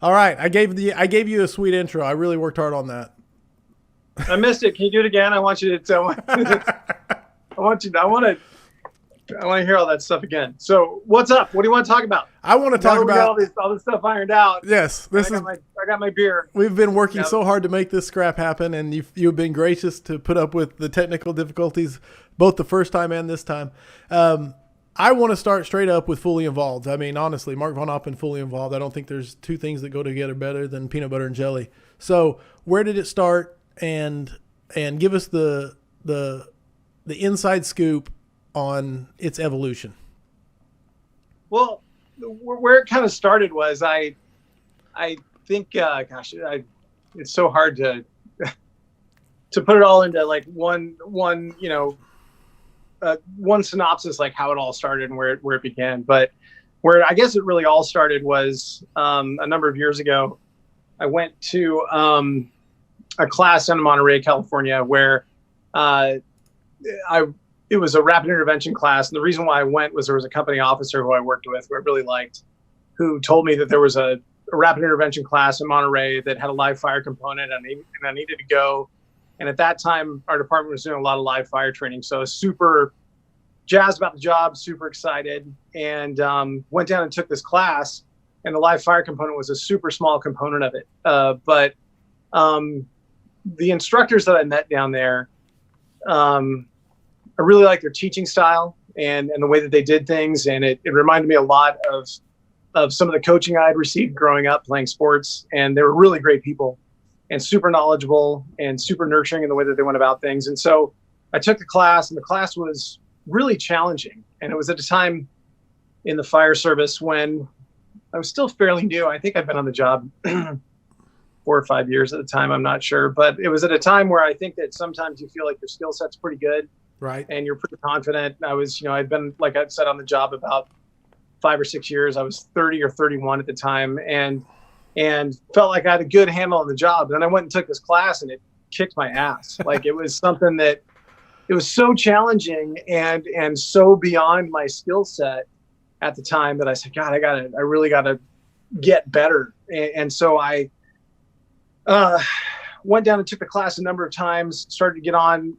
All right, I gave you a sweet intro. I really worked hard on that. I missed it. Can you do it again? I want you to tell. I want to hear all that stuff again. So, what's up? What do you want to talk about? I want to Now talk that we got about all this stuff ironed out. yes. I got my beer. We've been working Yeah. so hard to make this scrap happen, and you've been gracious to put up with the technical difficulties, both the first time and this time. I want to start straight up with Fully Involved. I mean, honestly, Mark VonAppen Fully Involved. I don't think there's two things that go together better than peanut butter and jelly. So, where did it start? And give us the inside scoop on its evolution. Well, where it kind of started was I think it's so hard to put it all into like one one synopsis, like how it all started and where it began. But where I guess it really all started was a number of years ago. I went to a class in Monterey, California, where it was a rapid intervention class. And the reason why I went was there was a company officer who I worked with, who I really liked, who told me that there was a rapid intervention class in Monterey that had a live fire component, and I needed to go. And at that time, our department was doing a lot of live fire training. So I was super jazzed about the job, super excited, and went down and took this class. And the live fire component was a super small component of it. But the instructors that I met down there, I really liked their teaching style and the way that they did things. And it reminded me a lot of some of the coaching I had received growing up playing sports. And they were really great people and super knowledgeable and super nurturing in the way that they went about things. And so I took the class, and the class was really challenging. And it was at a time in the fire service when I was still fairly new. I think I'd been on the job 4 or 5 years at the time. I'm not sure. But it was at a time where I think that sometimes you feel like your skill set's pretty good. Right. And you're pretty confident. I'd been, like I said, on the job about 5 or 6 years. I was 30 or 31 at the time, and felt like I had a good handle on the job. And then I went and took this class, and it kicked my ass. Like, it was something that it was so challenging and so beyond my skill set at the time that I said, God, I really gotta get better. And so I went down and took the class a number of times, started to get on,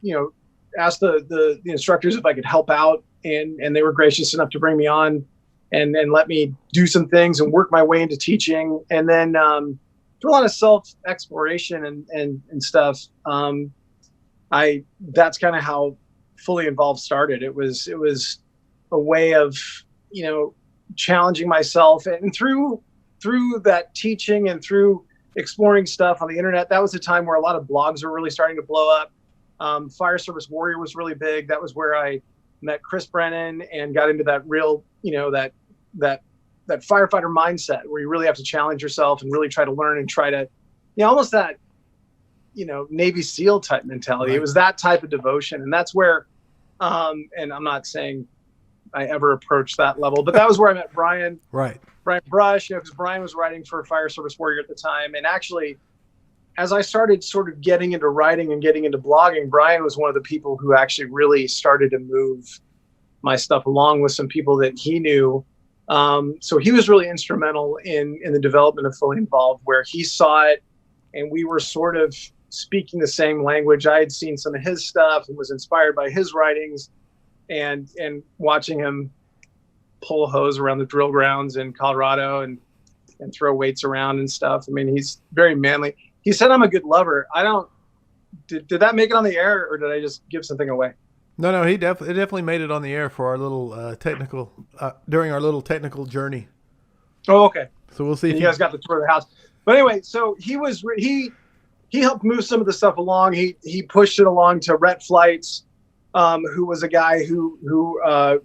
asked the instructors if I could help out, and they were gracious enough to bring me on and let me do some things and work my way into teaching. And then through a lot of self exploration and stuff, that's kind of how Fully Involved started. It was a way of, challenging myself, and through that teaching and through exploring stuff on the internet. That was a time where a lot of blogs were really starting to blow up. Fire Service Warrior was really big. That was where I met Chris Brennan and got into that real, that firefighter mindset where you really have to challenge yourself and really try to learn and try to, almost that, Navy SEAL type mentality. Right. It was that type of devotion. And that's where, and I'm not saying I ever approached that level, but that was where I met Brian. Right. Brian Brush, because Brian was writing for Fire Service Warrior at the time. And actually, as I started sort of getting into writing and getting into blogging, Brian was one of the people who actually really started to move my stuff along with some people that he knew. So he was really instrumental in the development of Fully Involved, where he saw it and we were sort of speaking the same language. I had seen some of his stuff and was inspired by his writings, and watching him pull a hose around the drill grounds in Colorado and throw weights around and stuff. I mean, he's very manly. He said I'm a good lover. Did that make it on the air, or did I just give something away? No, it definitely made it on the air for our little during our little technical journey. Oh, okay. So we'll see if you guys got the tour of the house. But anyway, so he helped move some of the stuff along. He pushed it along to Rhett Flights, who was a guy who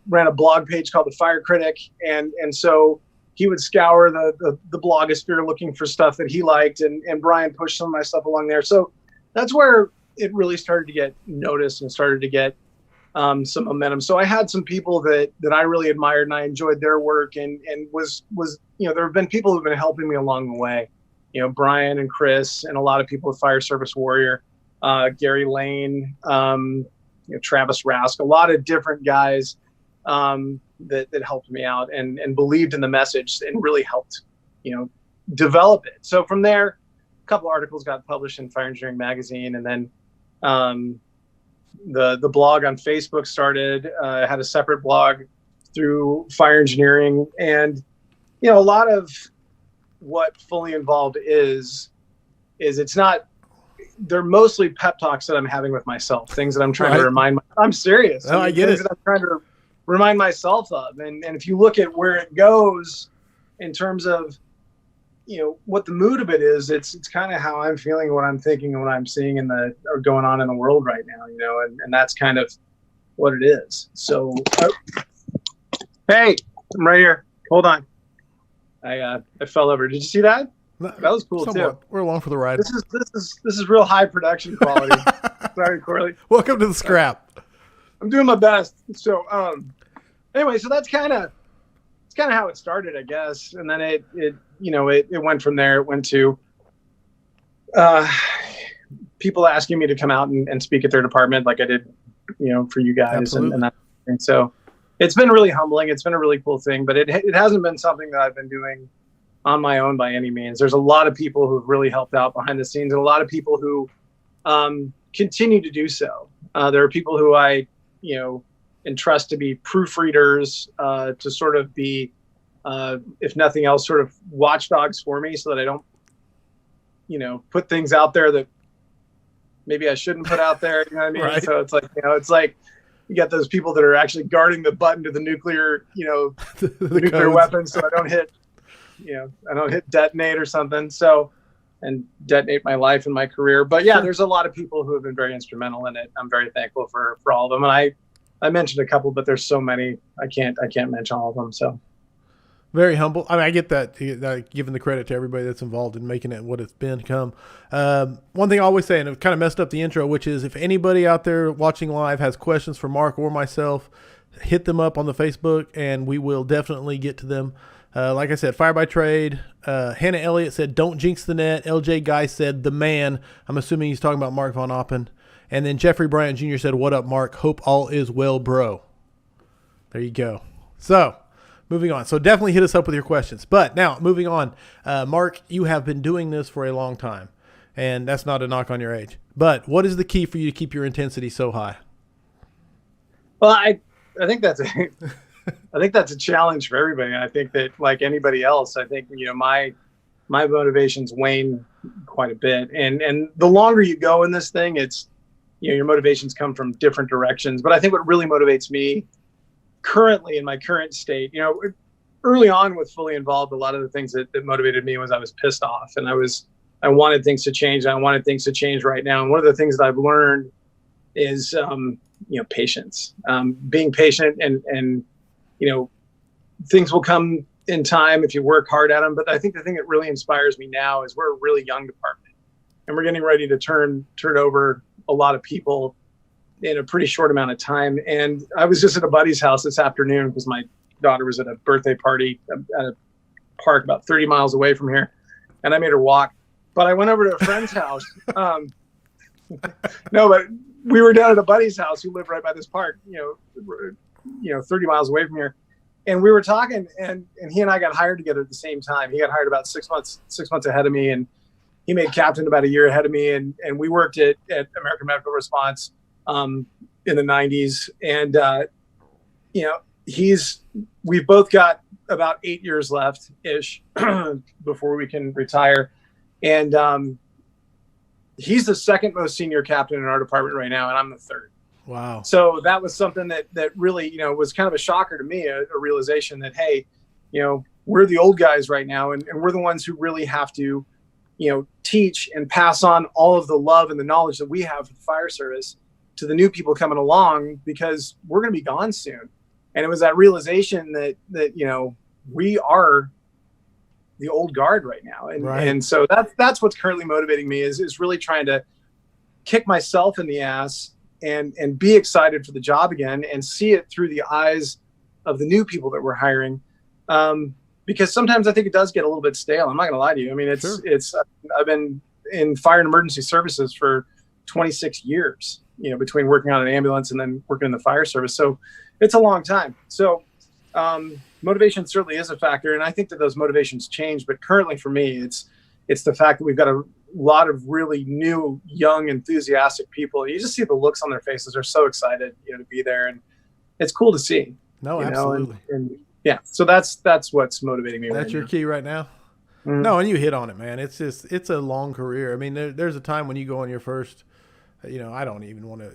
ran a blog page called The Fire Critic, and so he would scour the blogosphere looking for stuff that he liked, and Brian pushed some of my stuff along there. So that's where it really started to get noticed and started to get some momentum. So I had some people that I really admired, and I enjoyed their work, and was there have been people who've been helping me along the way. Brian and Chris and a lot of people at Fire Service Warrior, Gary Lane, Travis Rask, a lot of different guys that helped me out and believed in the message and really helped, develop it. So from there, a couple articles got published in Fire Engineering Magazine, and then the blog on Facebook started. I had a separate blog through Fire Engineering, and a lot of what Fully Involved is it's not. They're mostly pep talks that I'm having with myself, things that I'm trying to remind. I'm serious. Oh, I get it. That I'm trying to remind myself of, and if you look at where it goes in terms of what the mood of it is, it's kind of how I'm feeling, what I'm thinking, and what I'm seeing or going on in the world right now, and that's kind of what it is. So, hey, I'm right here. Hold on. I fell over. Did you see that? That was cool too. We're along for the ride. This is real high production quality. Sorry, Corley. Welcome to the scrap. I'm doing my best. So, anyway, so that's kind of how it started, I guess. And then it went from there. It went to people asking me to come out and speak at their department, like I did, for you guys, and that. And so it's been really humbling. It's been a really cool thing, but it hasn't been something that I've been doing on my own by any means. There's a lot of people who've really helped out behind the scenes, and a lot of people who continue to do so. There are people who I, entrust to be proofreaders, to sort of be, if nothing else, sort of watchdogs for me, so that I don't, put things out there that maybe I shouldn't put out there. You know what I mean? Right. So it's like you got those people that are actually guarding the button to the nuclear, the nuclear weapons, so I don't hit detonate or something. So, and detonate my life and my career. But yeah, there's a lot of people who have been very instrumental in it. I'm very thankful for all of them. And I mentioned a couple, but there's so many, I can't mention all of them. So very humble. I mean, I get that, giving the credit to everybody that's involved in making it what it's become. One thing I always say, and it kind of messed up the intro, which is if anybody out there watching live has questions for Mark or myself, hit them up on the Facebook and we will definitely get to them. Like I said, Fire by Trade. Hannah Elliott said, "Don't jinx the net." LJ Guy said, "The man." I'm assuming he's talking about Mark VonAppen. And then Jeffrey Bryant Jr. said, "What up, Mark? Hope all is well, bro." There you go. So, moving on. So definitely hit us up with your questions. But now, moving on. Mark, you have been doing this for a long time. And that's not a knock on your age. But what is the key for you to keep your intensity so high? Well, I think that's a challenge for everybody. And I think that, like anybody else, I think, my motivations wane quite a bit. And the longer you go in this thing, it's, your motivations come from different directions. But I think what really motivates me currently in my current state, early on with Fully Involved, a lot of the things that motivated me was I was pissed off, and I wanted things to change. I wanted things to change right now. And one of the things that I've learned is, patience, being patient, and things will come in time if you work hard at them. But I think the thing that really inspires me now is we're a really young department, and we're getting ready to turn over a lot of people in a pretty short amount of time. And I was just at a buddy's house this afternoon because my daughter was at a birthday party at a park about 30 miles away from here, and I made her walk. But I went over to a friend's house. No, but we were down at a buddy's house who lived right by this park, 30 miles away from here. And we were talking, and he and I got hired together at the same time. He got hired about 6 months ahead of me, and he made captain about a year ahead of me. And we worked at American Medical Response in the 90s. And, we've both got about 8 years left ish before we can retire. And he's the second most senior captain in our department right now, and I'm the third. Wow. So that was something that really, was kind of a shocker to me, a realization that, hey, we're the old guys right now, and we're the ones who really have to, teach and pass on all of the love and the knowledge that we have for the fire service to the new people coming along, because we're going to be gone soon. And it was that realization that we are the old guard right now. And, right. And so that's what's currently motivating me is really trying to kick myself in the ass and be excited for the job again and see it through the eyes of the new people that we're hiring. Because sometimes I think it does get a little bit stale. I'm not going to lie to you. I mean, I've been in fire and emergency services for 26 years, between working on an ambulance and then working in the fire service. So it's a long time. So, motivation certainly is a factor, and I think that those motivations change. But currently, for me, it's the fact that we've got a lot of really new, young, enthusiastic people. You just see the looks on their faces; they're so excited, to be there, and it's cool to see. No, absolutely. And yeah, so that's what's motivating me. That's your key right now. Mm-hmm. No, and you hit on it, man. It's a long career. I mean, there's a time when you go on your first, I don't even want to,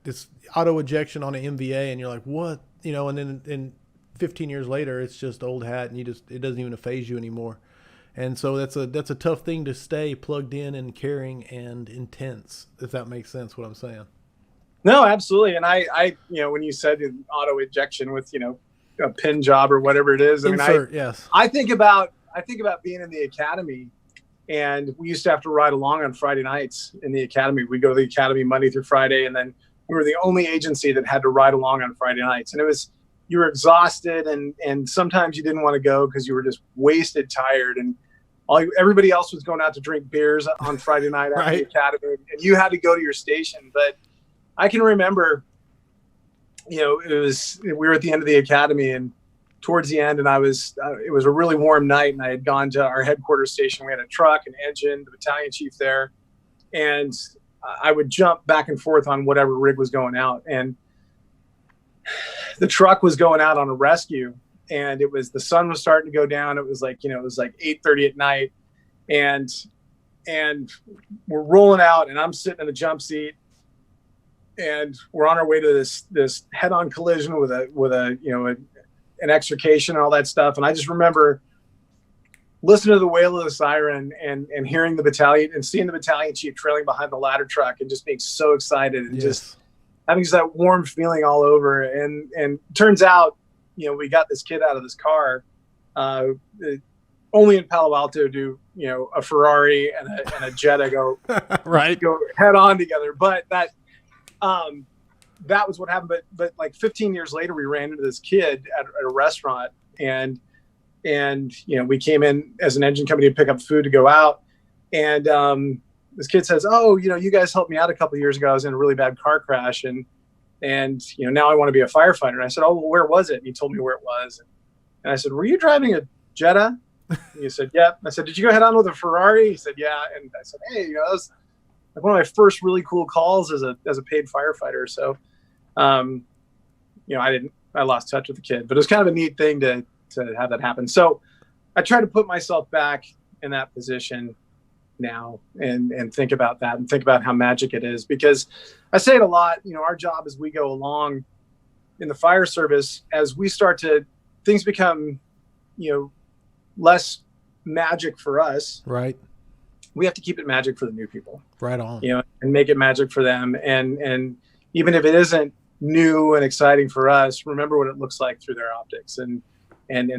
this auto ejection on an MVA, and you're like, what, and then 15 years later, it's just old hat, and it doesn't even faze you anymore. And so that's a tough thing to stay plugged in and caring and intense, if that makes sense what I'm saying. No, absolutely. And I when you said auto ejection with, a pin job or whatever it is, yes. I think about being in the academy, and we used to have to ride along on Friday nights in the academy. We go to the academy Monday through Friday, and then we were the only agency that had to ride along on Friday nights. And you were exhausted, and sometimes you didn't want to go because you were just wasted, tired, and everybody else was going out to drink beers on Friday night after the academy, and you had to go to your station. But I can remember, we were at the end of the academy, and towards the end, and it was a really warm night, and I had gone to our headquarters station. We had a truck, an engine, the battalion chief there, and I would jump back and forth on whatever rig was going out, and the truck was going out on a rescue, and the sun was starting to go down. It was like 8:30 at night, and we're rolling out, and I'm sitting in the jump seat, and we're on our way to this head-on collision with an extrication and all that stuff. And I just remember listening to the wail of the siren and hearing the battalion and seeing the battalion chief trailing behind the ladder truck and just being so excited and just having just that warm feeling all over. And turns out, we got this kid out of this car. Only in Palo Alto do, a Ferrari and a Jetta go go head on together. But that was what happened. But like 15 years later, we ran into this kid at a restaurant, and we came in as an engine company to pick up food to go out. And this kid says, "Oh, you guys helped me out a couple of years ago. I was in a really bad car crash, and now I want to be a firefighter." And I said, "Oh, well, where was it?" And he told me where it was. And I said, "Were you driving a Jetta?" And he said, "Yeah." I said, "Did you go head on with a Ferrari?" He said, "Yeah." And I said, "Hey, that was like one of my first really cool calls as a paid firefighter." So, I lost touch with the kid, but it was kind of a neat thing to have that happen. So I try to put myself back in that position now and think about that and think about how magic it is, because I say it a lot, our job as we go along in the fire service, as we things become, less magic for us. Right. We have to keep it magic for the new people. Right on. And make it magic for them. And even if it isn't new and exciting for us, remember what it looks like through their optics and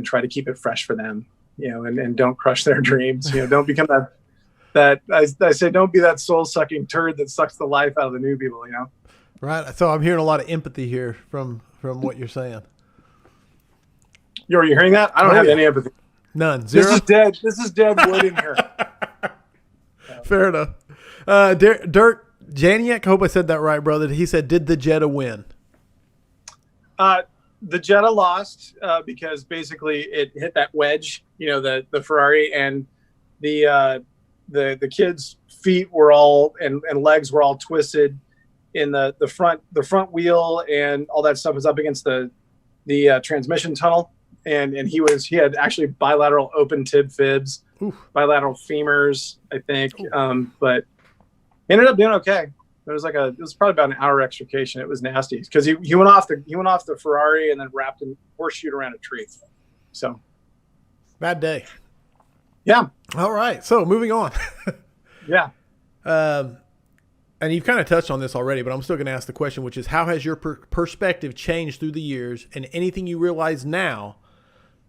try to keep it fresh for them, and don't crush their dreams. Don't become that I say, don't be that soul sucking turd that sucks the life out of the new people, Right. So I'm hearing a lot of empathy here from what you're saying. Are you hearing that? I don't have any empathy. None. Zero. This is dead wood in here. Fair enough. Dirk Janiak, I hope I said that right, brother. He said, "Did the Jetta win?" The Jetta lost because basically it hit that wedge, the Ferrari, and the kid's feet were all and legs were all twisted in the front wheel, and all that stuff was up against the transmission tunnel, and he had actually bilateral open tib fibs. Oof. Bilateral femurs, I think, but he ended up doing okay. It was probably about an hour extrication. It was nasty because he went off the Ferrari and then wrapped and horseshoed around a tree. So bad day. Yeah. All right. So moving on. Yeah. And you've kind of touched on this already, but I'm still going to ask the question, which is, how has your perspective changed through the years, and anything you realize now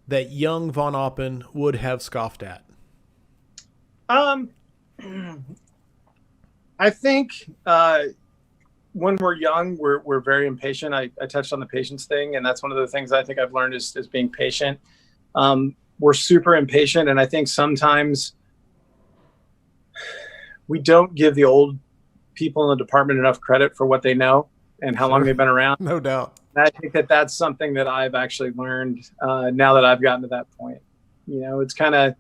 that young VonAppen would have scoffed at? I think when we're young, we're very impatient. I touched on the patience thing, and that's one of the things I think I've learned is being patient. We're super impatient, and I think sometimes we don't give the old people in the department enough credit for what they know and how long they've been around. No doubt. And I think that that's something that I've actually learned now that I've gotten to that point. It's kind of,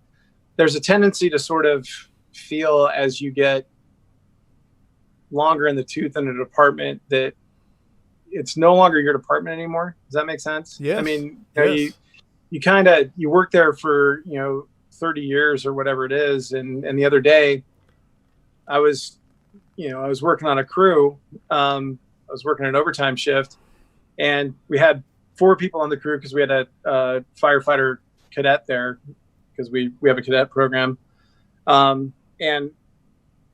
there's a tendency to sort of feel as you get longer in the tooth in a department that it's no longer your department anymore. Does that make sense? Yes. I mean, yes. you work there for, 30 years or whatever it is. And the other day I was working on a crew. I was working an overtime shift, and we had 4 people on the crew because we had a firefighter cadet there because we have a cadet program. And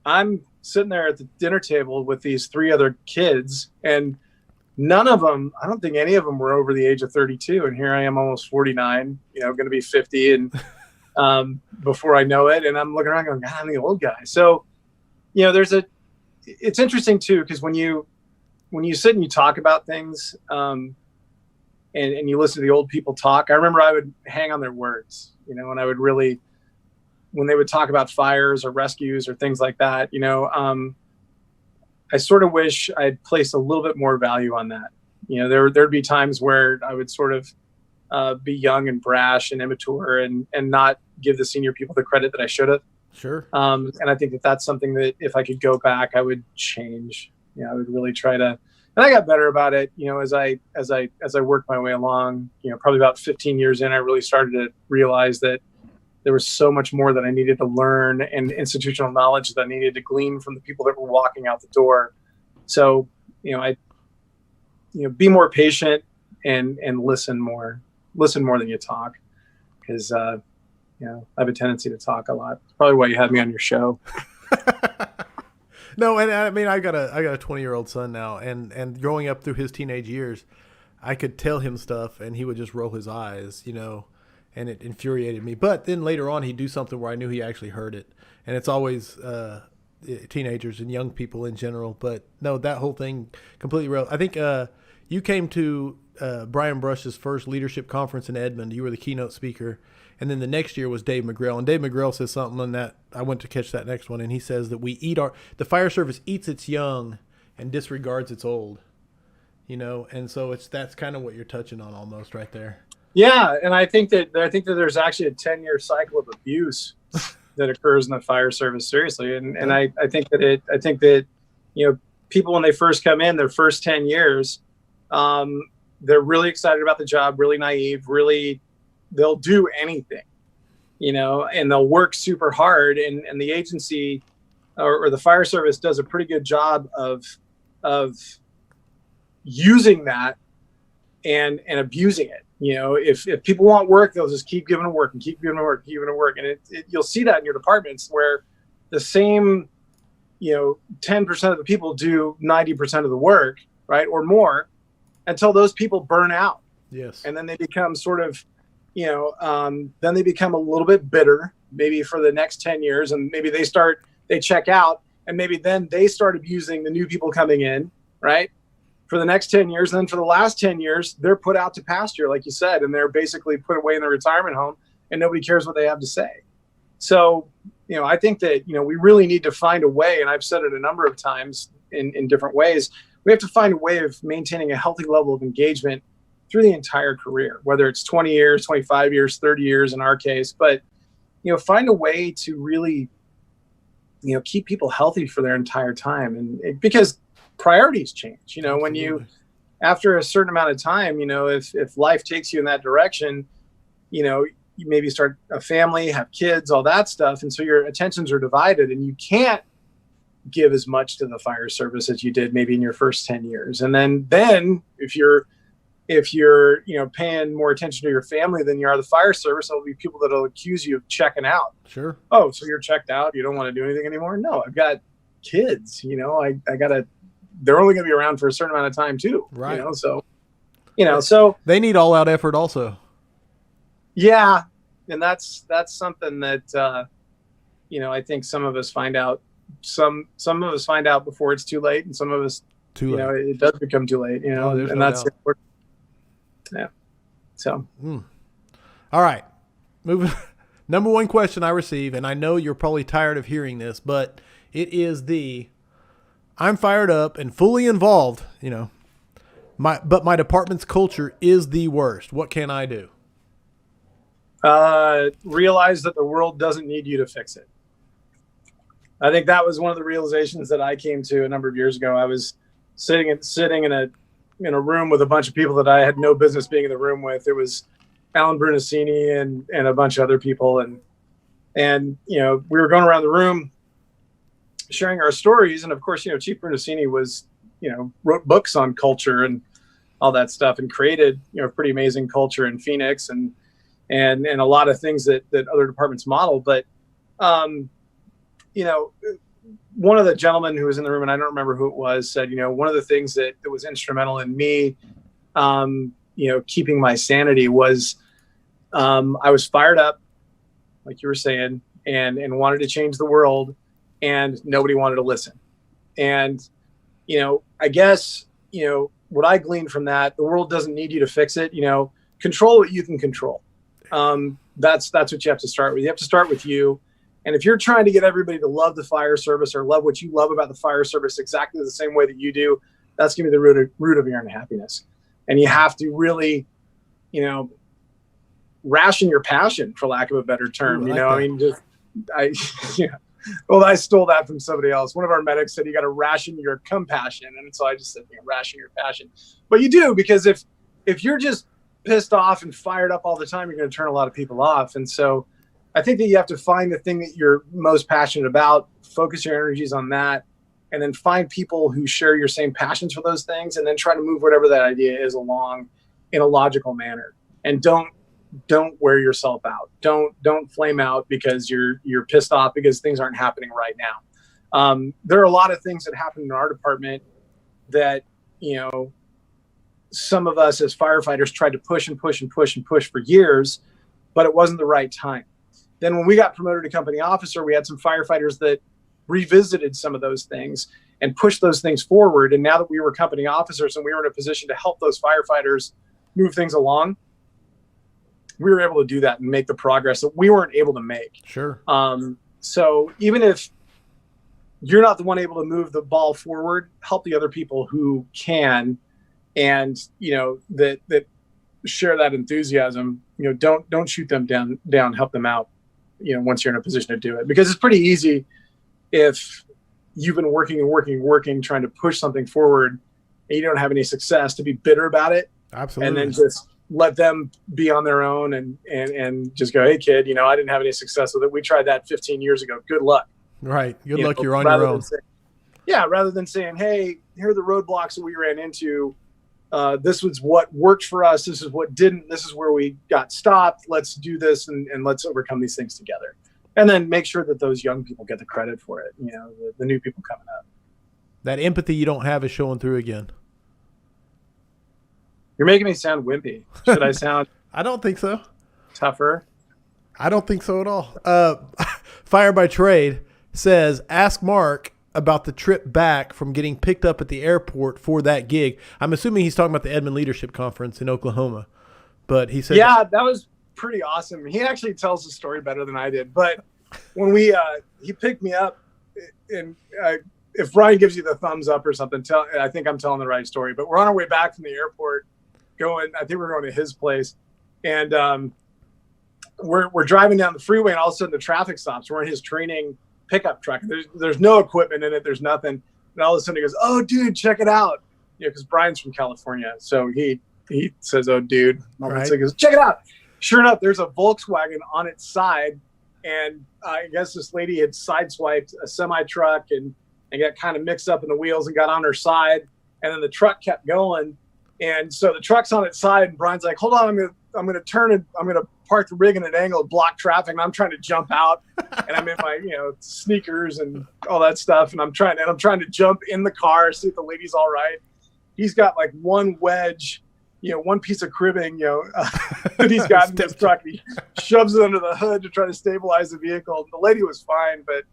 I'm sitting there at the dinner table with these 3 other kids, and none of them, I don't think any of them were over the age of 32. And here I am almost 49, going to be 50. And before I know it, and I'm looking around going, God, I'm the old guy. So, it's interesting too, because when you sit and you talk about things, and you listen to the old people talk, I remember I would hang on their words, and I would really, when they would talk about fires or rescues or things like that, I sort of wish I'd placed a little bit more value on that. There'd be times where I would sort of be young and brash and immature and not give the senior people the credit that I should have. Sure. And I think that that's something that if I could go back, I would change. I would really try to, and I got better about it, as I worked my way along, probably about 15 years in, I really started to realize that there was so much more that I needed to learn and institutional knowledge that I needed to glean from the people that were walking out the door. So, be more patient and listen more than you talk. Because, I have a tendency to talk a lot. It's probably why you had me on your show. No, and I mean, I got a 20-year-old son now, and growing up through his teenage years, I could tell him stuff, and he would just roll his eyes, and it infuriated me. But then later on, he'd do something where I knew he actually heard it, and it's always teenagers and young people in general. But no, that whole thing completely real. I think you came to Brian Brush's first leadership conference in Edmond. You were the keynote speaker. And then the next year was Dave McGrail. And Dave McGrail says something on that. I went to catch that next one. And he says that the fire service eats its young and disregards its old, and so that's kind of what you're touching on almost right there. Yeah. And I think that there's actually a 10-year cycle of abuse that occurs in the fire service. Seriously. And I think that people, when they first come in, their first 10 years, they're really excited about the job, really naive, really, they'll do anything, and they'll work super hard. And the agency or the fire service does a pretty good job of using that and abusing it. If people want work, they'll just keep giving them work and keep giving them work, And you'll see that in your departments where the same, 10% of the people do 90% of the work, right? Or more, until those people burn out. Yes. And then they become sort of, then they become a little bit bitter, maybe for the next 10 years. And maybe they check out, and maybe then they start abusing the new people coming in, right? For the next 10 years. And then for the last 10 years, they're put out to pasture, like you said, and they're basically put away in the retirement home, and nobody cares what they have to say. So, I think that, we really need to find a way, and I've said it a number of times in different ways, we have to find a way of maintaining a healthy level of engagement through the entire career, whether it's 20 years, 25 years, 30 years in our case, but, find a way to really, keep people healthy for their entire time. And because priorities change, when you, after a certain amount of time, if life takes you in that direction, you maybe start a family, have kids, all that stuff. And so your attentions are divided, and you can't give as much to the fire service as you did maybe in your first 10 years. And then if you're paying more attention to your family than you are the fire service, there'll be people that'll accuse you of checking out. Sure. Oh, so you're checked out? You don't want to do anything anymore? No, I've got kids, I gotta, they're only going to be around for a certain amount of time too. Right. So they need all out effort also. Yeah. And that's something that, I think some of us find out, some of us find out before it's too late, and some of us, too late. It does become too late, and that's important. Yeah. So. All right. Moving. Number one question I receive, and I know you're probably tired of hearing this, but it is I'm fired up and fully involved, but my department's culture is the worst. What can I do? Realize that the world doesn't need you to fix it. I think that was one of the realizations that I came to a number of years ago. I was sitting in a room with a bunch of people that I had no business being in the room with. It was Alan Brunacini and a bunch of other people, and we were going around the room sharing our stories, and of course, Chief Brunacini was wrote books on culture and all that stuff, and created pretty amazing culture in Phoenix and a lot of things that other departments model. But one of the gentlemen who was in the room, and I don't remember who it was, said, one of the things that was instrumental in me, keeping my sanity was, I was fired up, like you were saying, and wanted to change the world, and nobody wanted to listen. And, I guess, what I gleaned from that, the world doesn't need you to fix it. Control what you can control. That's what you have to start with. You have to start with you. And if you're trying to get everybody to love the fire service or love what you love about the fire service exactly the same way that you do, that's going to be the root of your unhappiness. And you have to really, ration your passion, for lack of a better term. Well, I stole that from somebody else. One of our medics said you got to ration your compassion. And so I just said, ration your passion. But you do, because if you're just pissed off and fired up all the time, you're going to turn a lot of people off. And so I think that you have to find the thing that you're most passionate about, focus your energies on that, and then find people who share your same passions for those things, and then try to move whatever that idea is along in a logical manner. And don't wear yourself out. Don't flame out because you're pissed off because things aren't happening right now. There are a lot of things that happen in our department that, some of us as firefighters tried to push for years, but it wasn't the right time. Then when we got promoted to company officer, we had some firefighters that revisited some of those things and pushed those things forward. And now that we were company officers and we were in a position to help those firefighters move things along, we were able to do that and make the progress that we weren't able to make. Sure. So even if you're not the one able to move the ball forward, help the other people who can, and that share that enthusiasm. Don't shoot them down, help them out. Once you're in a position to do it, because it's pretty easy if you've been working, trying to push something forward, and you don't have any success, to be bitter about it. Absolutely. And then just let them be on their own and just go, hey kid, I didn't have any success with it. We tried that 15 years ago. Good luck. Right. Good luck. You're on your own. Rather than saying, hey, here are the roadblocks that we ran into. This was what worked for us. This is what didn't. This is where we got stopped. Let's do this and let's overcome these things together. And then make sure that those young people get the credit for it. The new people coming up. That empathy you don't have is showing through again. You're making me sound wimpy. Should I sound I don't think so. Tougher? I don't think so at all. Fire by Trade says, ask Mark about the trip back from getting picked up at the airport for that gig. I'm assuming he's talking about the Edmond Leadership Conference in Oklahoma. But he said, yeah, that was pretty awesome. He actually tells the story better than I did. But when he picked me up, and if Brian gives you the thumbs up or something, I think I'm telling the right story. But we're on our way back from the airport I think we're going to his place. And we're driving down the freeway, and all of a sudden the traffic stops. We're in his training pickup truck. There's no equipment in it. There's nothing. And all of a sudden he goes, oh, dude, check it out. Because Brian's from California. So he says, oh, dude. Right. So he goes, check it out. Sure enough, there's a Volkswagen on its side. And I guess this lady had sideswiped a semi-truck and got kind of mixed up in the wheels and got on her side. And then the truck kept going. And so the truck's on its side, and Brian's like, hold on, I'm gonna turn it, I'm gonna park the rig in an angle and block traffic, and I'm trying to jump out, and I'm in my sneakers and all that stuff, and I'm trying to jump in the car, see if the lady's all right. He's got like one wedge, one piece of cribbing, that he's got in his truck. He shoves it under the hood to try to stabilize the vehicle. The lady was fine, but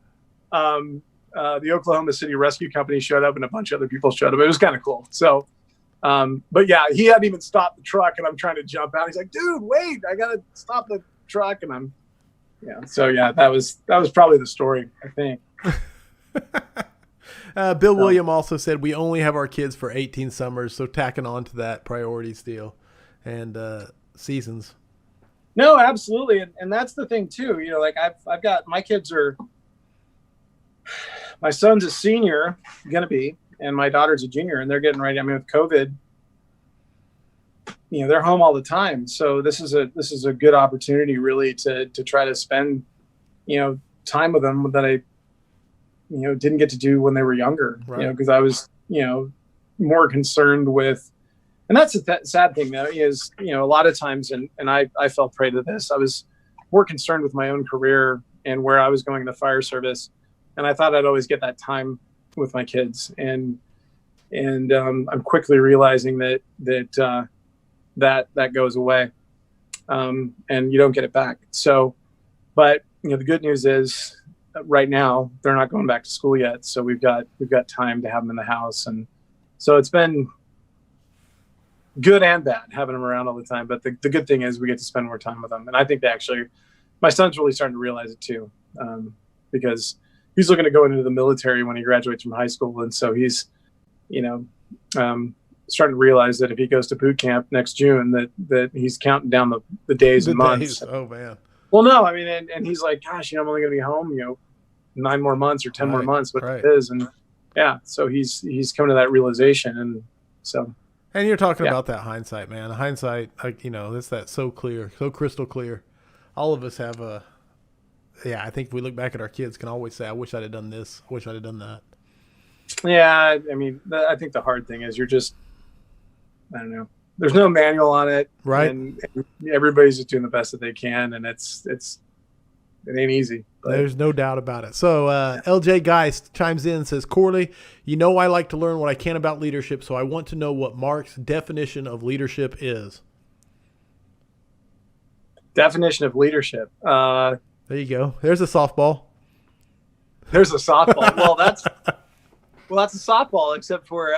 the Oklahoma City Rescue Company showed up, and a bunch of other people showed up. It was kind of cool. So. But yeah, he hadn't even stopped the truck, and I'm trying to jump out. He's like, dude, wait, I got to stop the truck. And so yeah, that was probably the story, I think. Bill William also said we only have our kids for 18 summers, so tacking on to that priorities deal and seasons. No, absolutely, and that's the thing too. You know, like I've got my kids are. My son's a senior, gonna be, and my daughter's a junior, and they're getting ready. I mean, with COVID, you know, they're home all the time, so this is a good opportunity, really, to try to spend, you know, time with them that I, you know, didn't get to do when they were younger. Right. You know, because I was, you know, more concerned with, and that's the sad thing though, is, you know, a lot of times, and I fell prey to this. I was more concerned with my own career and where I was going in the fire service. And I thought I'd always get that time with my kids, and I'm quickly realizing that goes away, and you don't get it back. So, but you know, the good news is right now they're not going back to school yet, so we've got time to have them in the house, and so it's been good and bad having them around all the time. But the good thing is we get to spend more time with them, and I think my son's really starting to realize it too, because he's looking to go into the military when he graduates from high school. And so he's, you know, starting to realize that if he goes to boot camp next June, that he's counting down the days and months. Oh man. Well, no, I mean, and he's like, gosh, you know, I'm only going to be home, you know, 9 more months or 10 more months, what it is. And yeah, so he's coming to that realization. And so. And you're talking about that hindsight, man. Hindsight, like, you know, that's so clear, so crystal clear. All of us have I think if we look back at our kids, can always say, I wish I'd have done this. I wish I'd have done that. Yeah. I mean, I think the hard thing is you're just, I don't know. There's no manual on it. Right. And everybody's just doing the best that they can. And it ain't easy. But. There's no doubt about it. So LJ Geist chimes in and says, Corley, you know I like to learn what I can about leadership, so I want to know what Mark's definition of leadership is. Definition of leadership. There you go. There's a softball. There's a softball. Well, that's a softball, except for,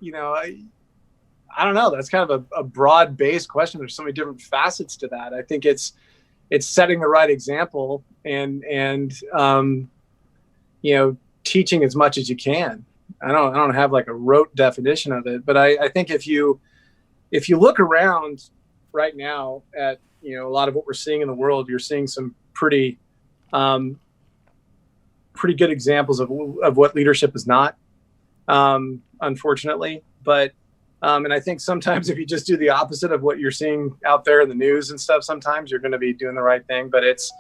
you know, I don't know. That's kind of a broad-based question. There's so many different facets to that. I think it's setting the right example and you know, teaching as much as you can. I don't have like a rote definition of it, but I think if you look around right now at, you know, a lot of what we're seeing in the world, you're seeing some pretty good examples of what leadership is not, unfortunately. But and I think sometimes if you just do the opposite of what you're seeing out there in the news and stuff, sometimes you're going to be doing the right thing. But it's,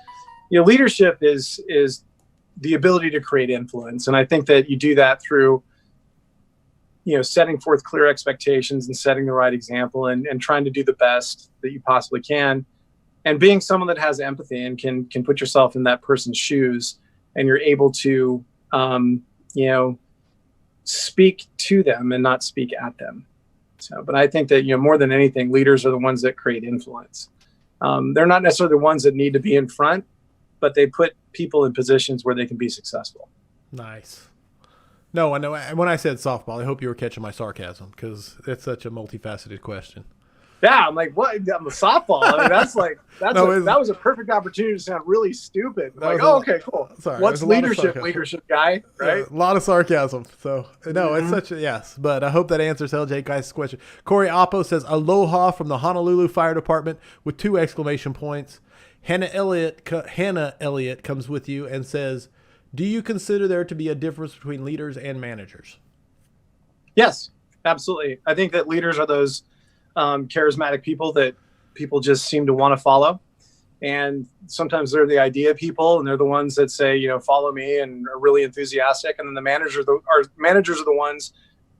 you know, leadership is the ability to create influence, and I think that you do that through, you know, setting forth clear expectations and setting the right example and trying to do the best that you possibly can, and being someone that has empathy and can put yourself in that person's shoes, and you're able to, you know, speak to them and not speak at them. So, but I think that, you know, more than anything, leaders are the ones that create influence. They're not necessarily the ones that need to be in front, but they put people in positions where they can be successful. Nice. No, I know. When I said softball, I hope you were catching my sarcasm, because it's such a multifaceted question. Yeah, I'm like, what? I'm a softball. I mean, that was a perfect opportunity to sound really stupid. Like, okay, cool. Sorry, what's leadership guy, right? Yeah, a lot of sarcasm. So, no, It's such a yes. But I hope that answers LJ Guy's question. Corey Oppo says, aloha from the Honolulu Fire Department with 2 exclamation points. Hannah Elliott comes with you and says, do you consider there to be a difference between leaders and managers? Yes, absolutely. I think that leaders are those charismatic people that people just seem to want to follow. And sometimes they're the idea people, and they're the ones that say, you know, follow me, and are really enthusiastic. And then the managers are the ones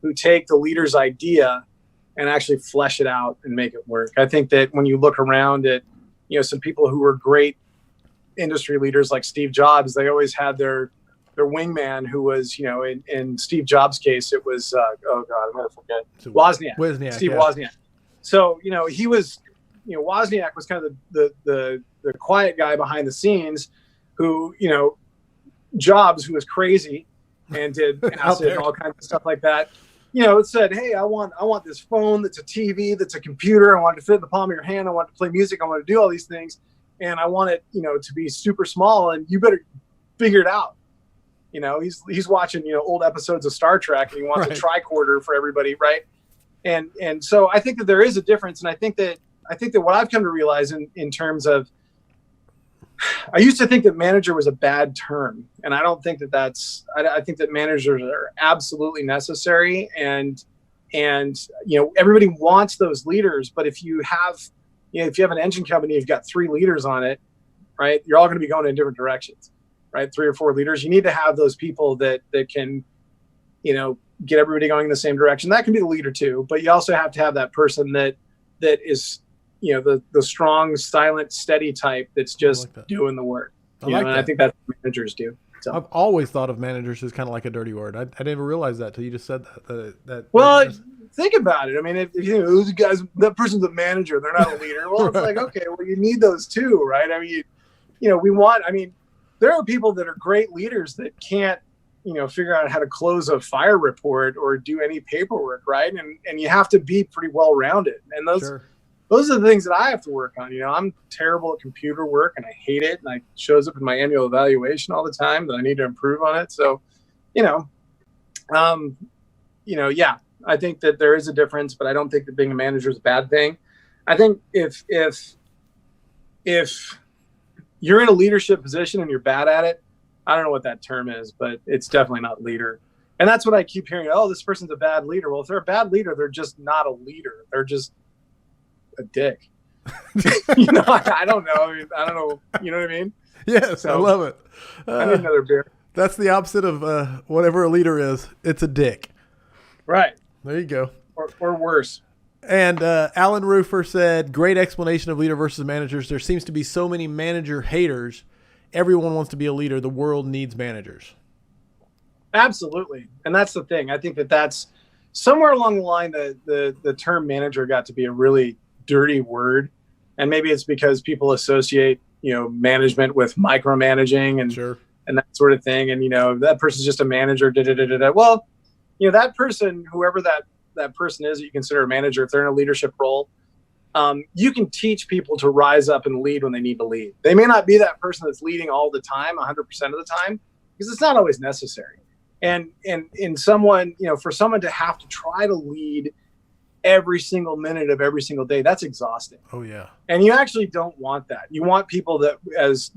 who take the leader's idea and actually flesh it out and make it work. I think that when you look around at, you know, some people who were great industry leaders like Steve Jobs, they always had their wingman who was, you know, in Steve Jobs' case, it was, oh God, I'm going to forget. Wozniak. Steve Wozniak. So, you know, he was, you know, Wozniak was kind of the quiet guy behind the scenes who, you know, Jobs, who was crazy and did acid and all kinds of stuff like that, you know, it said, hey, I want this phone that's a TV, that's a computer. I want it to fit in the palm of your hand. I want it to play music. I want to do all these things. And I want it, you know, to be super small, and you better figure it out. He's watching, old episodes of Star Trek, and he wants a tricorder for everybody. Right. And so I think that there is a difference. And I think that what I've come to realize in terms of, I used to think that manager was a bad term, and I don't think I think that managers are absolutely necessary. And everybody wants those leaders, but if you have an engine company, you've got 3 leaders on it, right? You're all going to be going in different directions, right? 3 or 4 leaders. You need to have those people that can, get everybody going in the same direction. That can be the leader too, but you also have to have that person that is, the strong, silent, steady type that's just doing the work. And I think that's what managers do. So. I've always thought of managers as kind of like a dirty word. I didn't realize that till you just said that. Well, think about it. I mean, if those guys, that person's a manager, they're not a leader. Well, it's like, okay, well, you need those too, right? I mean, there are people that are great leaders that can't, figure out how to close a fire report or do any paperwork, right? And you have to be pretty well-rounded. And those are the things that I have to work on. I'm terrible at computer work and I hate it. And it shows up in my annual evaluation all the time that I need to improve on it. So, yeah, I think that there is a difference, but I don't think that being a manager is a bad thing. I think if you're in a leadership position and you're bad at it, I don't know what that term is, but it's definitely not leader. And that's what I keep hearing. Oh, this person's a bad leader. Well, if they're a bad leader, they're just not a leader. They're just a dick. I don't know. I don't know. You know what I mean? Yes, I love it. I need another beer. That's the opposite of whatever a leader is. It's a dick. Right. There you go. Or worse. And Alan Roofer said, great explanation of leader versus managers. There seems to be so many manager haters. Everyone wants to be a leader. The world needs managers. Absolutely. And that's the thing. I think that's somewhere along the line, the term manager got to be a really dirty word. And maybe it's because people associate, management with micromanaging and that sort of thing. And, that person's just a manager. Well, that person, whoever that person is that you consider a manager, if they're in a leadership role, you can teach people to rise up and lead when they need to lead. They may not be that person that's leading all the time, 100% of the time, because it's not always necessary. And in someone, for someone to have to try to lead every single minute of every single day, that's exhausting. Oh yeah. And you actually don't want that. You want people that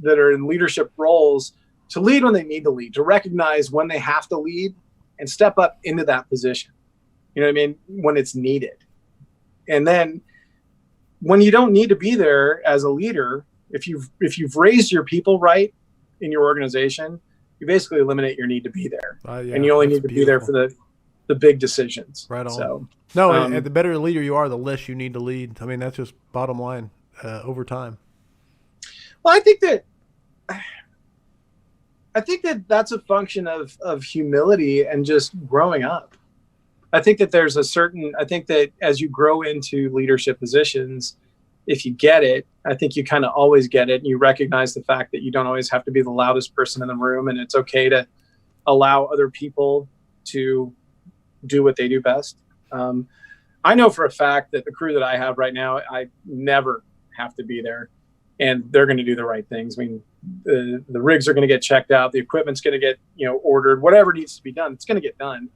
are in leadership roles to lead when they need to lead, to recognize when they have to lead and step up into that position. You know what I mean? When it's needed. And then when you don't need to be there as a leader, if you've raised your people right in your organization, you basically eliminate your need to be there. And you only need to be there for the big decisions. Right on. So, and the better leader you are, the less you need to lead. I mean, that's just bottom line over time. Well, I think that that's a function of humility and just growing up. I think that I think that as you grow into leadership positions, if you get it, I think you kind of always get it. And you recognize the fact that you don't always have to be the loudest person in the room, and it's okay to allow other people to do what they do best. I know for a fact that the crew that I have right now, I never have to be there, and they're going to do the right things. I mean, the rigs are going to get checked out. The equipment's going to get, ordered, whatever needs to be done, it's going to get done.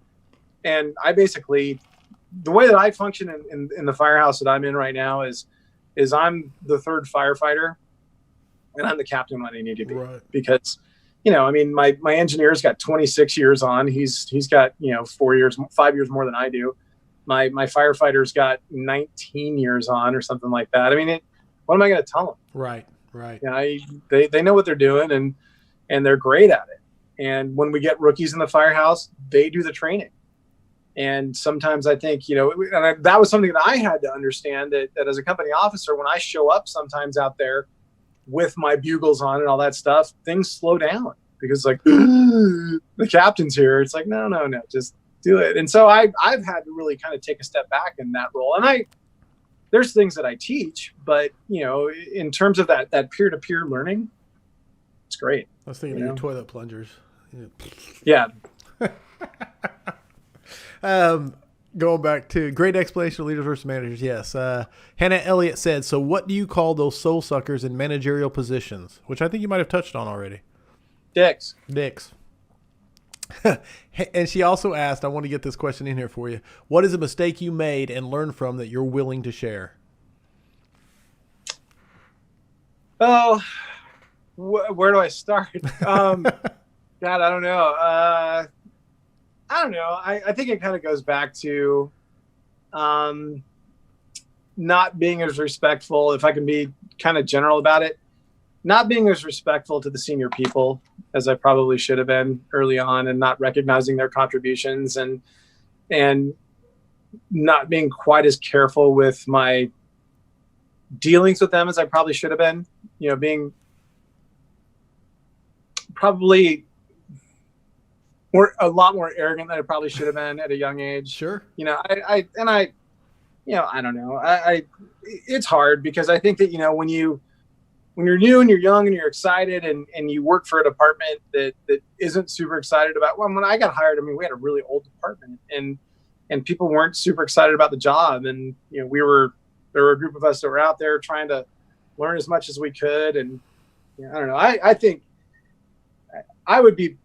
And I basically, the way that I function in the firehouse that I'm in right now is I'm the third firefighter, and I'm the captain when I need to be. Right. Because, my engineer's got 26 years on. He's got, 5 years more than I do. My firefighter's got 19 years on or something like that. I mean, what am I going to tell them? Right. They know what they're doing, and they're great at it. And when we get rookies in the firehouse, they do the training. And sometimes I think, that was something that I had to understand that as a company officer, when I show up sometimes out there with my bugles on and all that stuff, things slow down because the captain's here. It's like, no, just do it. And so I've had to really kind of take a step back in that role. And there's things that I teach, but in terms of that peer-to-peer learning, it's great. I was thinking of your toilet plungers. Yeah. Going back to great explanation of leaders versus managers. Yes. Hannah Elliott said, so what do you call those soul suckers in managerial positions? Which I think you might have touched on already. Dicks. And she also asked, I want to get this question in here for you. What is a mistake you made and learned from that you're willing to share? Oh, where do I start? God, I don't know. I don't know. I think it kind of goes back to not being as respectful, if I can be kind of general about it, not being as respectful to the senior people as I probably should have been early on, and not recognizing their contributions, and not being quite as careful with my dealings with them as I probably should have been, being probably a lot more arrogant than I probably should have been at a young age. Sure. I don't know. It's hard because I think that, when you're new and you're young and you're excited and you work for a department that isn't super excited about, well, when I got hired, we had a really old department and people weren't super excited about the job. And, there were a group of us that were out there trying to learn as much as we could. And I don't know. I think I would be,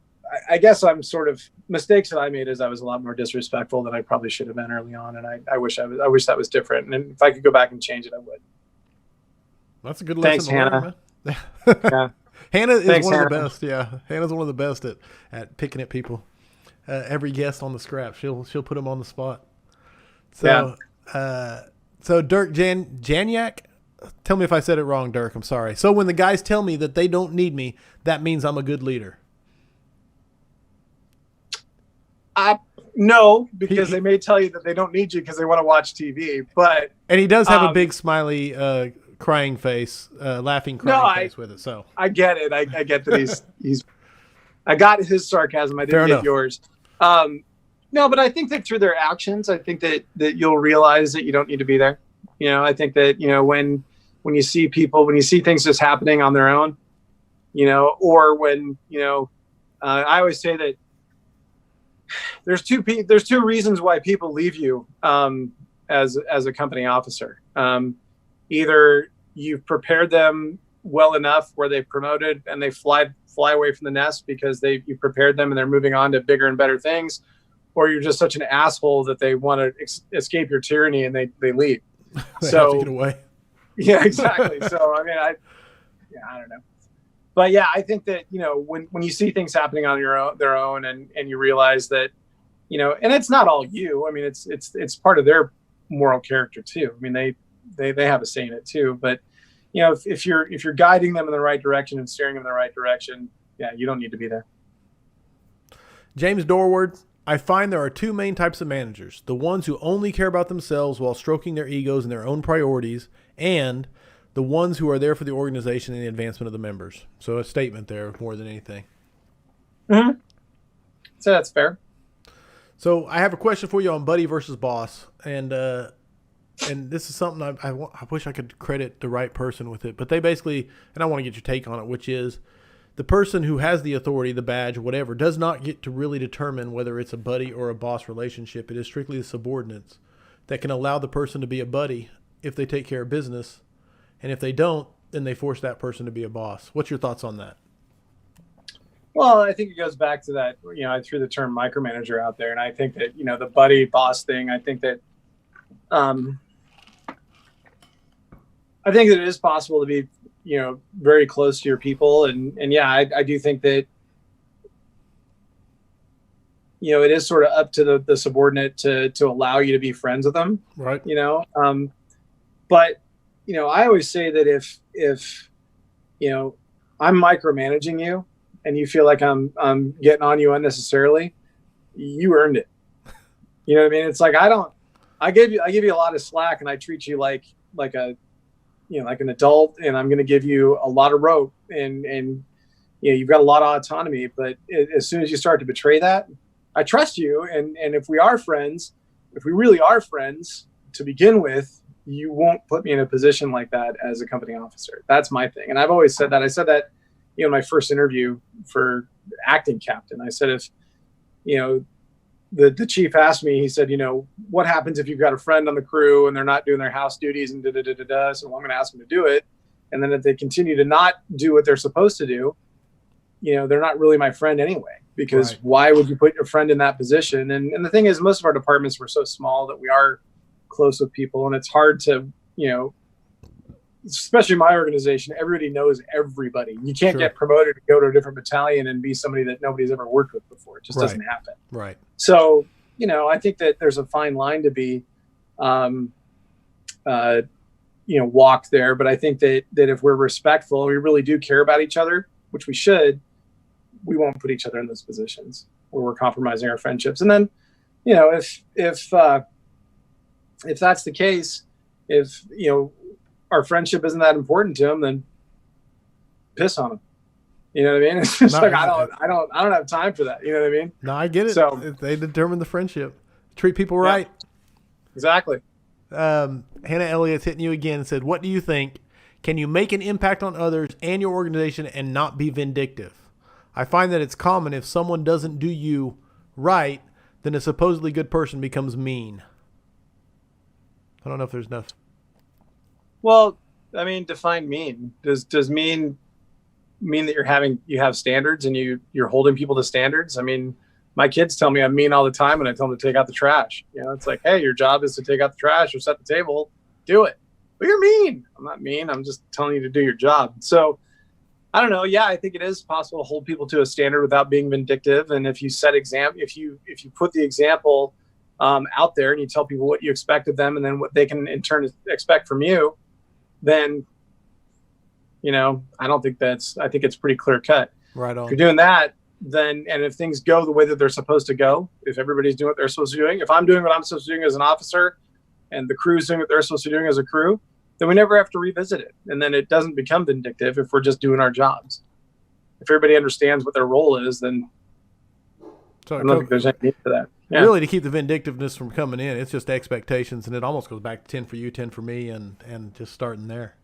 I guess I'm sort of, mistakes that I made is I was a lot more disrespectful than I probably should have been early on. And I wish that was different. And if I could go back and change it, I would. That's a good lesson. Thanks, Hannah. Yeah. Hannah is Thanks, one of Hannah. the best. Yeah. Hannah's one of the best at picking at people. Every guest on the scrap, she'll put them on the spot. So, so Dirk Janiak, tell me if I said it wrong, Dirk. I'm sorry. So when the guys tell me that they don't need me, that means I'm a good leader. No, because they may tell you that they don't need you because they want to watch TV. And he does have a big smiley, crying face, laughing crying face with it. So I get it. I get that he's. I got his sarcasm. I didn't get yours. No, but I think that through their actions, I think that you'll realize that you don't need to be there. I think that when you see people, when you see things just happening on their own, or when I always say that there's two reasons why people leave you as a company officer. Either you've prepared them well enough where they've promoted and they fly away from the nest because you prepared them and they're moving on to bigger and better things, or you're just such an asshole that they want to escape your tyranny and they leave. They have to get away. Yeah, exactly. So I don't know. But yeah, I think that, when you see things happening on their own and you realize that, and it's not all you, it's part of their moral character too. They have a say in it too, but if you're guiding them in the right direction and steering them in the right direction, yeah, you don't need to be there. James Dorward, I find there are two main types of managers: the ones who only care about themselves while stroking their egos and their own priorities, and the ones who are there for the organization and the advancement of the members. So a statement there more than anything. Mm-hmm. So that's fair. So I have a question for you on buddy versus boss. And this is something I wish I could credit the right person with it. But they basically, and I want to get your take on it, which is the person who has the authority, the badge, whatever, does not get to really determine whether it's a buddy or a boss relationship. It is strictly the subordinates that can allow the person to be a buddy if they take care of business. And if they don't, then they force that person to be a boss. What's your thoughts on that? Well, I think it goes back to that, I threw the term micromanager out there, and I think that, the buddy boss thing, I think that it is possible to be, very close to your people. And yeah, I do think that, it is sort of up to the subordinate to allow you to be friends with them. Right. But, I always say that if I'm micromanaging you and you feel like I'm getting on you unnecessarily, you earned it. You know what I mean? It's like, I give you a lot of slack and I treat you like an adult, and I'm going to give you a lot of rope and you've got a lot of autonomy, but as soon as you start to betray that, I trust you. And if we really are friends to begin with, you won't put me in a position like that as a company officer. That's my thing. And I've always said that. I said that, in my first interview for acting captain. I said, if, the chief asked me, he said, what happens if you've got a friend on the crew and they're not doing their house duties and da-da-da-da-da. So I'm going to ask them to do it. And then if they continue to not do what they're supposed to do, they're not really my friend anyway, because Right. why would you put your friend in that position? And the thing is, most of our departments were so small that we are close with people, and it's hard to, especially my organization, everybody knows everybody. You can't Sure. get promoted to go to a different battalion and be somebody that nobody's ever worked with before. It just Right. doesn't happen. Right. So, I think that there's a fine line to be, walked there. But I think that if we're respectful, we really do care about each other, which we should, we won't put each other in those positions where we're compromising our friendships. And then, if that's the case, if, our friendship isn't that important to them, then piss on them. You know what I mean? It's just I don't have time for that. You know what I mean? No, I get it. So They determine the friendship. Treat people right. Exactly. Hannah Elliott's hitting you again and said, what do you think? Can you make an impact on others and your organization and not be vindictive? I find that it's common if someone doesn't do you right, then a supposedly good person becomes mean. I don't know if there's enough. Well, I mean, define mean. Does mean that you have standards and you're holding people to standards? I mean, my kids tell me I'm mean all the time when I tell them to take out the trash. It's like, hey, your job is to take out the trash or set the table. Do it. But you're mean. I'm not mean. I'm just telling you to do your job. So I don't know. Yeah, I think it is possible to hold people to a standard without being vindictive. And if you set if you put the example out there and you tell people what you expect of them and then what they can in turn expect from you, then, I think it's pretty clear cut. Right on. If you're doing that, then, and if things go the way that they're supposed to go, if everybody's doing what they're supposed to be doing, if I'm doing what I'm supposed to be doing as an officer and the crew's doing what they're supposed to be doing as a crew, then we never have to revisit it. And then it doesn't become vindictive if we're just doing our jobs. If everybody understands what their role is, then I don't think there's any need for that. Yeah. Really, to keep the vindictiveness from coming in, it's just expectations, and it almost goes back to 10 for you, 10 for me, and just starting there.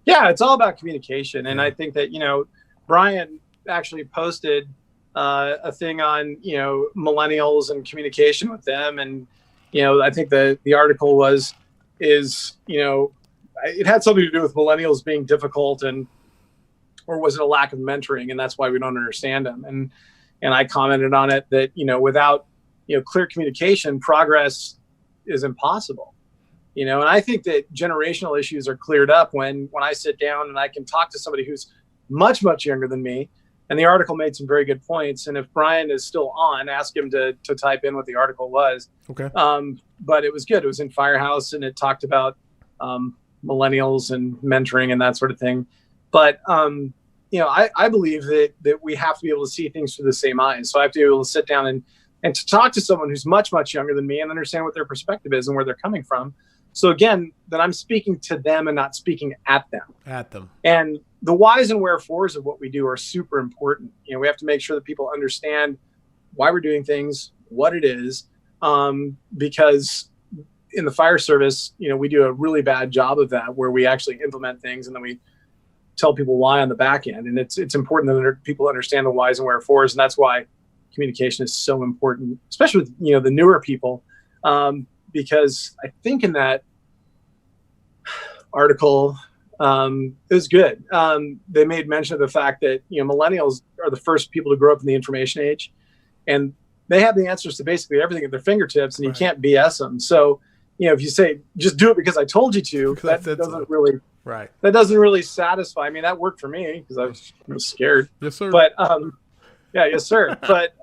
Yeah, it's all about communication. And I think that, Brian actually posted a thing on, millennials and communication with them. And, I think the article it had something to do with millennials being difficult or was it a lack of mentoring? And that's why we don't understand them. And I commented on it that, without, clear communication, progress is impossible. And I think that generational issues are cleared up when I sit down and I can talk to somebody who's much, much younger than me. And the article made some very good points. And if Brian is still on, ask him to type in what the article was. Okay. But it was good. It was in Firehouse and it talked about millennials and mentoring and that sort of thing. But, I believe that we have to be able to see things through the same eyes. So I have to be able to sit down and to talk to someone who's much, much younger than me and understand what their perspective is and where they're coming from. So again, that I'm speaking to them and not speaking at them. And the whys and wherefores of what we do are super important. We have to make sure that people understand why we're doing things, what it is, because in the fire service, we do a really bad job of that, where we actually implement things and then we tell people why on the back end. And it's important that people understand the whys and wherefores. And that's why communication is so important, especially with, the newer people. Because I think in that article, it was good. They made mention of the fact that, millennials are the first people to grow up in the information age, and they have the answers to basically everything at their fingertips, and you can't BS them. So, if you say, just do it because I told you to, that doesn't really satisfy. I mean, that worked for me because I was scared. Yes, sir. But, yes, sir. But,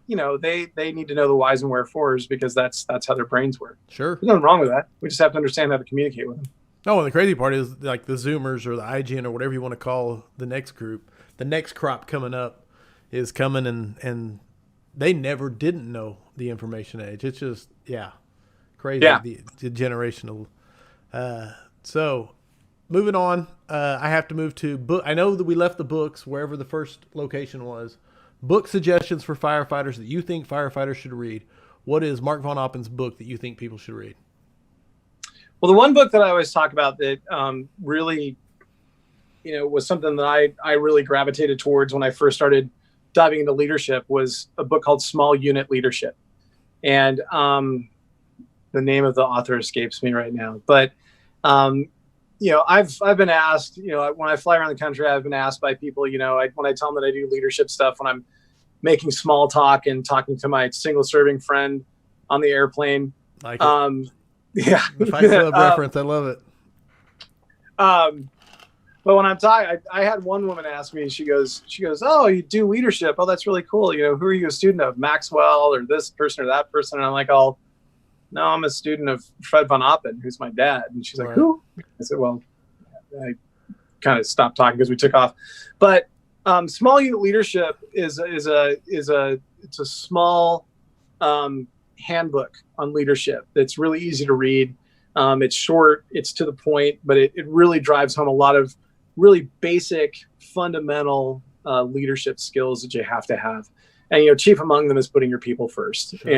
they need to know the whys and wherefores because that's how their brains work. Sure. There's nothing wrong with that. We just have to understand how to communicate with them. No, and the crazy part is like the Zoomers or the IGN or whatever you want to call the next group, the next crop coming up is coming and they never didn't know the information age. It's just, crazy. Yeah. The generational. So moving on, I have to move to book. I know that we left the books wherever the first location was. Book suggestions for firefighters that you think firefighters should read. What is Mark VonAppen's book that you think people should read? Well, the one book that I always talk about that really, was something that I really gravitated towards when I first started diving into leadership was a book called Small Unit Leadership. And the name of the author escapes me right now. But, I've been asked, when I fly around the country, I've been asked by people, when I tell them that I do leadership stuff, when I'm making small talk and talking to my single serving friend on the airplane. Like it. Yeah. The Fight Club reference. I love it. But when I'm talking, I had one woman ask me, she goes, "Oh, you do leadership. Oh, that's really cool. You know, who are you a student of, Maxwell or this person or that person?" And I'm like, "Oh, no, I'm a student of Fred VonAppen, who's my dad." And she's like, "Who?" I said, "Well," I kind of stopped talking because we took off. But small unit leadership is a small handbook on leadership that's really easy to read. It's short, it's to the point, but it really drives home a lot of really basic, fundamental leadership skills that you have to have. And, you know, chief among them is putting your people first. Sure.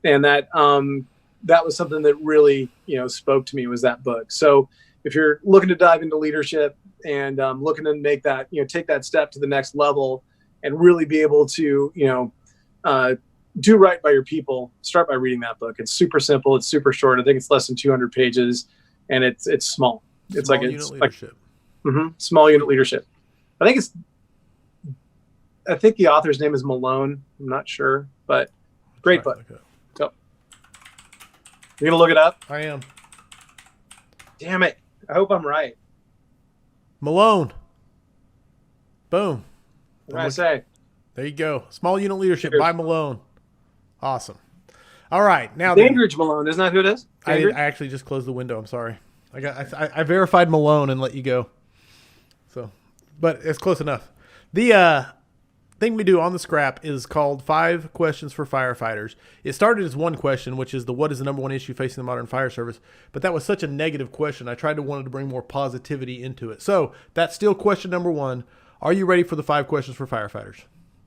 And that was something that really, you know, spoke to me, was that book. So if you're looking to dive into leadership and looking to make that, you know, take that step to the next level and really be able to, you know, do right by your people, start by reading that book. It's super simple. It's super short. I think it's less than 200 pages, and it's small. It's small unit leadership. Small unit leadership. I think the author's name is Malone. I'm not sure, but great book. So, you gonna look it up? I am. Damn it! I hope I'm right. Malone. Boom. What did I say? There you go. Small unit leadership by Malone. Awesome. All right, now Dandridge Malone, isn't that who it is? I actually just closed the window. I'm sorry. I verified Malone and let you go. So, but it's close enough. The thing we do on the scrap is called 5 questions for firefighters. It started as one question, which is what is the number one issue facing the modern fire service? But that was such a negative question. I wanted to bring more positivity into it. So that's still question number 1. Are you ready for the 5 questions for firefighters?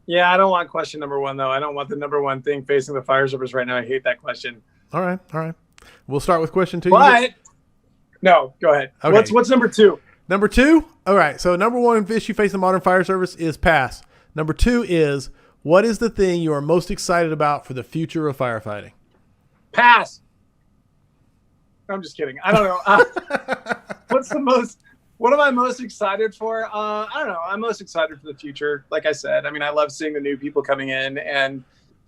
Yeah, I don't want question number 1, though. I don't want the number 1 thing facing the fire service right now. I hate that question. All right. We'll start with question 2. What? No, go ahead. Okay. What's number 2? Number 2? All right. So number 1 issue facing the modern fire service is pass. Number 2 is, what is the thing you are most excited about for the future of firefighting? Pass. I'm just kidding. I don't know. What am I most excited for? I don't know. I'm most excited for the future. Like I said, I mean, I love seeing the new people coming in, and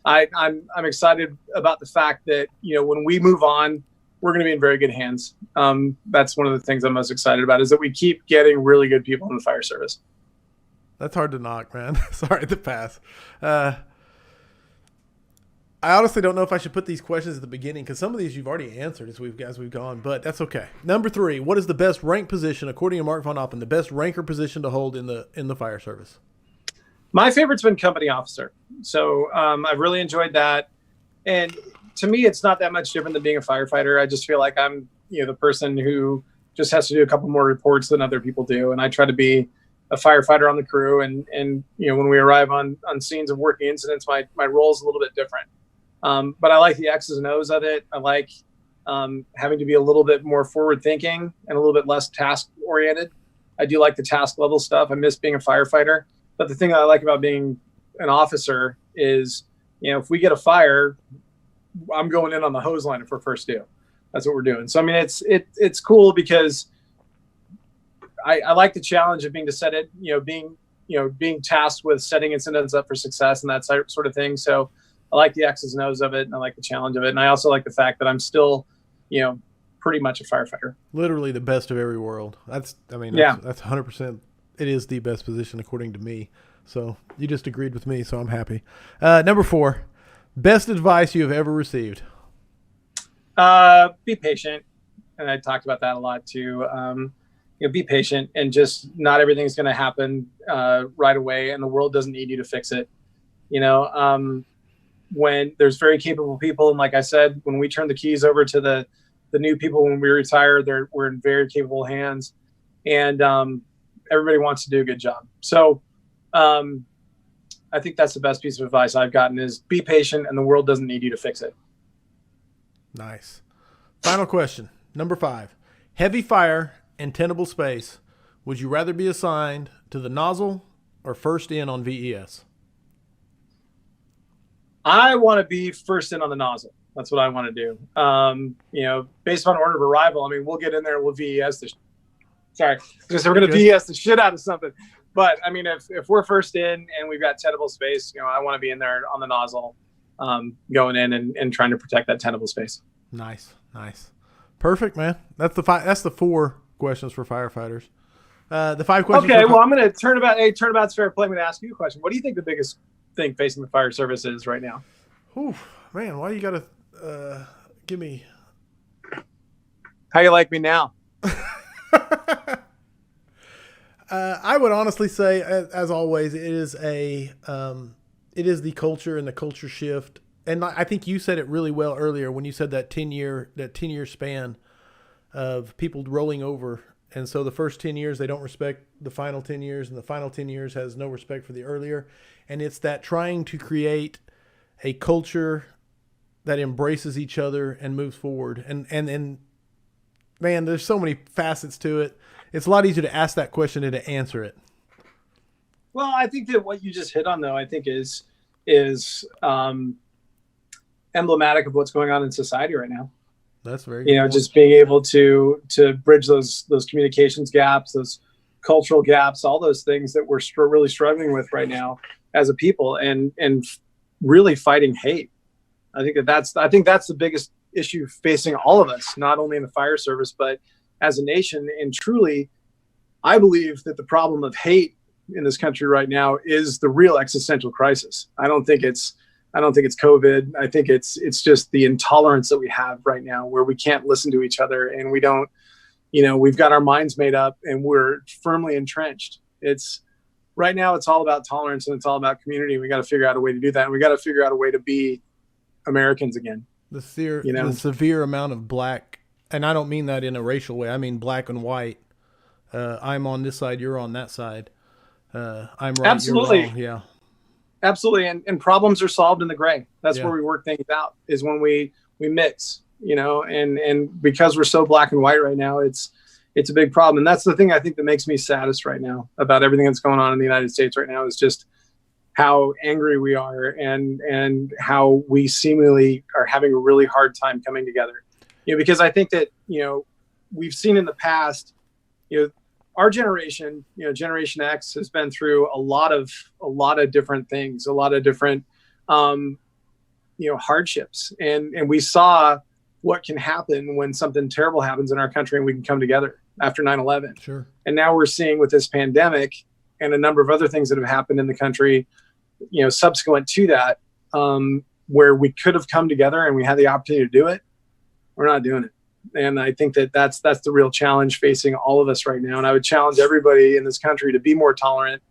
I'm excited about the fact that, you know, when we move on, we're going to be in very good hands. That's one of the things I'm most excited about, is that we keep getting really good people in the fire service. That's hard to knock, man. Sorry to pass. I honestly don't know if I should put these questions at the beginning, because some of these you've already answered as we've gone, but that's okay. Number 3, what is the best rank position, according to Mark VonAppen, the best ranker position to hold in the fire service? My favorite's been company officer. So I've really enjoyed that. And to me, it's not that much different than being a firefighter. I just feel like I'm, you know, the person who just has to do a couple more reports than other people do. And I try to be a firefighter on the crew. And you know, when we arrive on scenes of working incidents, my role is a little bit different. But I like the X's and O's of it. I like having to be a little bit more forward thinking and a little bit less task oriented. I do like the task level stuff. I miss being a firefighter. But the thing that I like about being an officer is, you know, if we get a fire, I'm going in on the hose line if we're first due. That's what we're doing. So, I mean, it's cool because I like the challenge of being tasked with setting incidents up for success and that sort of thing. So I like the X's and O's of it, and I like the challenge of it. And I also like the fact that I'm still, you know, pretty much a firefighter. Literally the best of every world. That's 100%. It is the best position according to me. So you just agreed with me, so I'm happy. Number 4, best advice you have ever received. Be patient. And I talked about that a lot too. You know, be patient, and just not everything's going to happen right away, and the world doesn't need you to fix it. You know, when there's very capable people, and like I said, when we turn the keys over to the new people when we retire, we're in very capable hands, and everybody wants to do a good job. So I think that's the best piece of advice I've gotten, is be patient, and the world doesn't need you to fix it. Nice. Final question, number 5. Heavy fire and tenable space. Would you rather be assigned to the nozzle or first in on VES? I want to be first in on the nozzle. That's what I want to do. You know, based on order of arrival, I mean, we'll get in there and we'll VES we're going to VES the shit out of something. But I mean, if we're first in and we've got tenable space, I want to be in there on the nozzle, going in and trying to protect that tenable space. Nice. Perfect, man. That's the 4 questions for firefighters. The 5 questions. Okay, well, I'm going to turnabout's fair play. I'm going to ask you a question. What do you think the biggest thing facing the fire service is right now? Ooh, man, why you got to give me? How you like me now? I would honestly say, as always, it is the culture and the culture shift. And I think you said it really well earlier when you said that 10-year span of people rolling over. And so the first 10 years, they don't respect the final 10 years, and the final 10 years has no respect for the earlier. And it's that trying to create a culture that embraces each other and moves forward. And man, there's so many facets to it. It's a lot easier to ask that question than to answer it. Well, I think that what you just hit on, though, I think is emblematic of what's going on in society right now. That's very just being able to bridge those communications gaps, those cultural gaps, all those things that we're really struggling with right now as a people, and really fighting hate. I think that's the biggest issue facing all of us, not only in the fire service, but as a nation. And truly, I believe that the problem of hate in this country right now is the real existential crisis. I don't think it's COVID. I think it's just the intolerance that we have right now, where we can't listen to each other, and we don't, we've got our minds made up and we're firmly entrenched. Right now it's all about tolerance, and it's all about community. We got to figure out a way to do that. And we got to figure out a way to be Americans again. The severe amount of black, and I don't mean that in a racial way. I mean black and white. I'm on this side, you're on that side. I'm right, absolutely. You're wrong. Yeah. Absolutely. And problems are solved in the gray. That's where we work things out, is when we mix, and because we're so black and white right now, it's a big problem. And that's the thing I think that makes me saddest right now about everything that's going on in the United States right now, is just how angry we are and how we seemingly are having a really hard time coming together. Because I think that, we've seen in the past, our generation, Generation X, has been through a lot of different things, a lot of different, hardships. And we saw what can happen when something terrible happens in our country and we can come together after 9/11. Sure. And now we're seeing with this pandemic and a number of other things that have happened in the country, subsequent to that, where we could have come together and we had the opportunity to do it. We're not doing it. And I think that that's the real challenge facing all of us right now. And I would challenge everybody in this country to be more tolerant.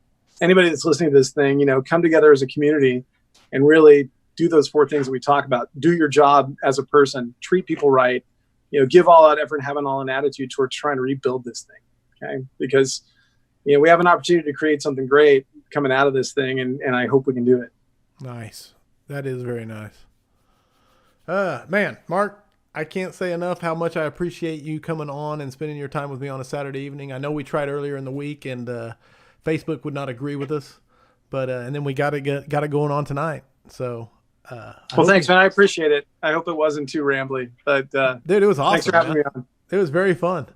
Anybody that's listening to this thing, come together as a community and really do those 4 things that we talk about. Do your job as a person, treat people right, give all out effort and have an attitude towards trying to rebuild this thing. Okay. Because, we have an opportunity to create something great coming out of this thing. And I hope we can do it. Nice. That is very nice. Man, Mark, I can't say enough how much I appreciate you coming on and spending your time with me on a Saturday evening. I know we tried earlier in the week, and Facebook would not agree with us, but and then we got it going on tonight. So, well, thanks, man. I appreciate it. I hope it wasn't too rambly, but dude, it was awesome. Thanks for having me on. It was very fun.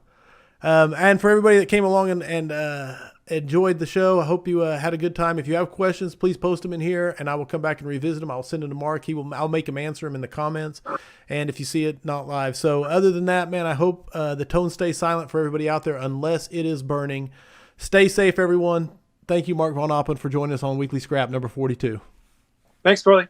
And for everybody that came along and enjoyed the show, I hope you had a good time. If you have questions, please post them in here, and I will come back and revisit them. I'll send them to Mark. I'll make him answer them in the comments, and if you see it, not live. So other than that, man, I hope the tone stays silent for everybody out there unless it is burning. Stay safe, everyone. Thank you, Mark VonAppen, for joining us on Weekly Scrap number 42. Thanks, Corley.